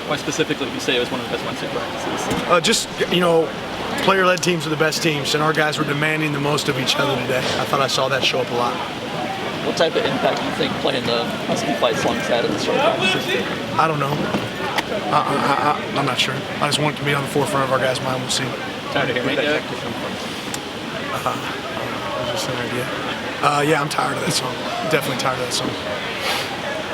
Why specifically would you say it was one of the best Wednesday practices? Just, player-led teams are the best teams, and our guys were demanding the most of each other today. I thought I saw that show up a lot. What type of impact do you think playing the Husky fight songs had in the start of practices? I don't know. I'm not sure. I just want it to be on the forefront of our guys' mind. We'll see. Tired of hearing that to come from? Just an idea. Yeah, I'm tired of that song. Definitely tired of that song.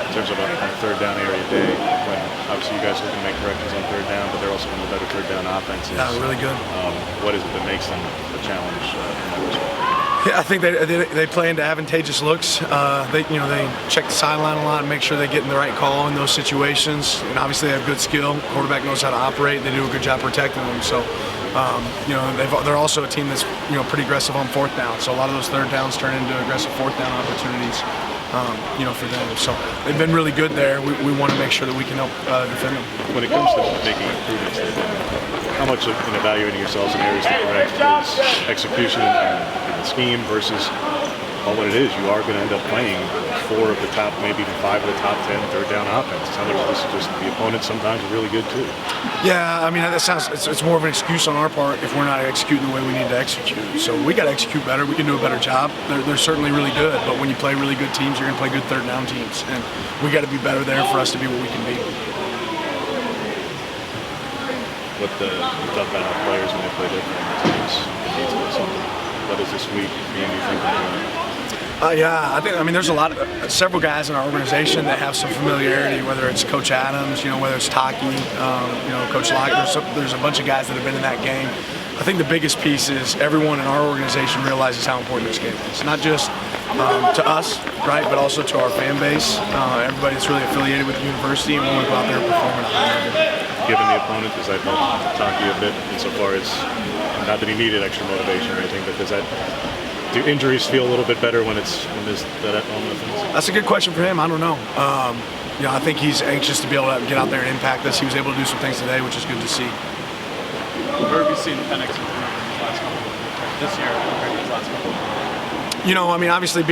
In terms of on a third down area day, when obviously you guys are looking to make corrections on third down, but they're also one of the better third down offenses. Yeah, really good. What is it that makes them a challenge in that respect? Yeah, I think they play into advantageous looks. They check the sideline a lot and make sure they get in the right call in those situations. And obviously they have good skill. Quarterback knows how to operate. They do a good job protecting them. So, they're also a team that's pretty aggressive on fourth down. So a lot of those third downs turn into aggressive fourth down opportunities. For them. So they've been really good there. We want to make sure that we can help defend them. When it comes to making improvements, how much in evaluating yourselves in areas to correct is execution and the scheme versus what it is? You are going to end up playing 4 of the top, maybe even 5 of the top 10 third down offenses. How much of this is just the opponent sometimes are really good too? Yeah, I mean, it's more of an excuse on our part if we're not executing the way we need to execute. So we got to execute better. We can do a better job. They're certainly really good, but when you play really good teams, you're going to play good third down teams, and we got to be better there for us to be what we can be. You talk about how players when they play different teams, it needs to be something. What does this week mean, do you think? Yeah, I mean, there's several guys in our organization that have some familiarity, whether it's Coach Adams, whether it's Taki, Coach Locke. There's a bunch of guys that have been in that game. I think the biggest piece is everyone in our organization realizes how important this game is. Not just to us, right, but also to our fan base. Everybody that's really affiliated with the university, and we want to go out there and perform at a high level. Given the opponent, does that help Taki a bit insofar as, not that he needed extra motivation or anything, but do injuries feel a little bit better when there's that element of things? That's a good question for him. I don't know. I think he's anxious to be able to get out there and impact us. He was able to do some things today, which is good to see. Where have you seen Penix improve in these last couple of this year compared to these last couple of years? Obviously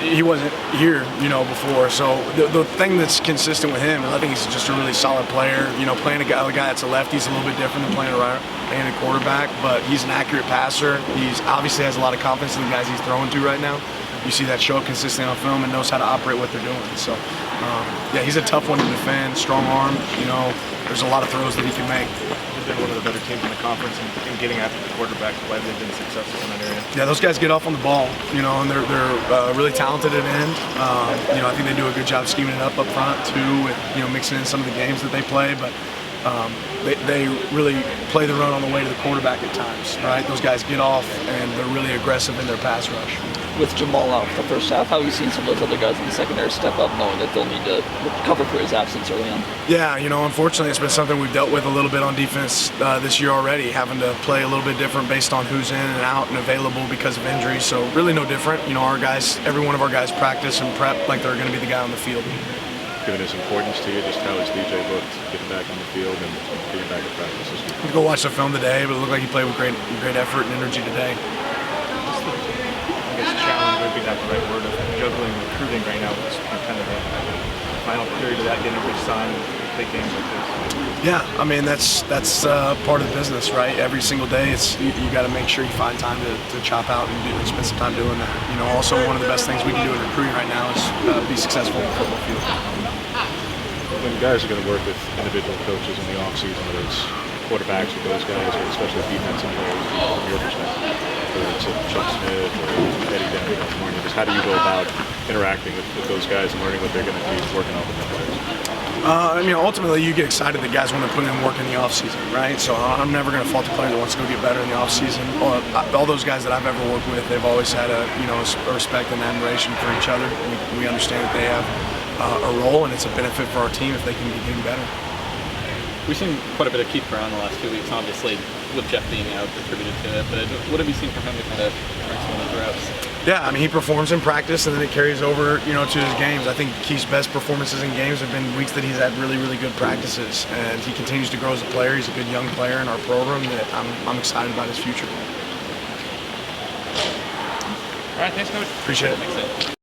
he wasn't here, before. So the thing that's consistent with him, I think he's just a really solid player. Playing a guy that's a lefty is a little bit different than playing a right-handed quarterback, but he's an accurate passer. He's obviously has a lot of confidence in the guys he's throwing to right now. You see that show up consistently on film and knows how to operate what they're doing. So, he's a tough one to defend, strong arm. There's a lot of throws that he can make. They're one of the better teams in the conference in getting after the quarterback. Why they've been successful in that area. Yeah, those guys get off on the ball, and they're really talented at end. I think they do a good job scheming it up front too, with mixing in some of the games that they play. But they really play the run on the way to the quarterback at times, right? Those guys get off and they're really aggressive in their pass rush. With Jamal out for the first half, how have you seen some of those other guys in the secondary step up, knowing that they'll need to cover for his absence early on? Yeah, unfortunately, it's been something we've dealt with a little bit on defense this year already, having to play a little bit different based on who's in and out and available because of injury. So really no different. Our guys, every one of our guys practice and prep like they're going to be the guy on the field. Given his importance to you, just how has DJ looked getting back on the field and getting back to practice this week? Go watch the film today, but it looked like he played with great effort and energy today. I guess challenge would be not the right word of juggling recruiting right now. It's kind of the final period of that, getting everybody signed, big games like this. Yeah, I mean that's part of the business, right? Every single day, you got to make sure you find time to chop out and spend some time doing that. Also one of the best things we can do in recruiting right now is be successful on the football field. When guys are going to work with individual coaches in the offseason, whether it's quarterbacks with those guys, or especially defensive players from your perspective, whether it's Chuck Smith or Eddie down in California, just how do you go about interacting with those guys and learning what they're going to be working on with their players? Ultimately, you get excited that guys want to put in work in the offseason, right? So I'm never going to fault the player that wants to go get better in the offseason. All those guys that I've ever worked with, they've always had a respect and admiration for each other. We understand that they have a role, and it's a benefit for our team if they can be getting better. We've seen quite a bit of Keith Brown the last 2 weeks, obviously, with Jeff being out, contributed to it. But what have you seen from him to kind of bring some of those reps? Yeah, he performs in practice, and then it carries over, to his games. I think Keith's best performances in games have been weeks that he's had really, really good practices, and he continues to grow as a player. He's a good young player in our program that I'm excited about his future. All right, thanks, Coach. Appreciate it.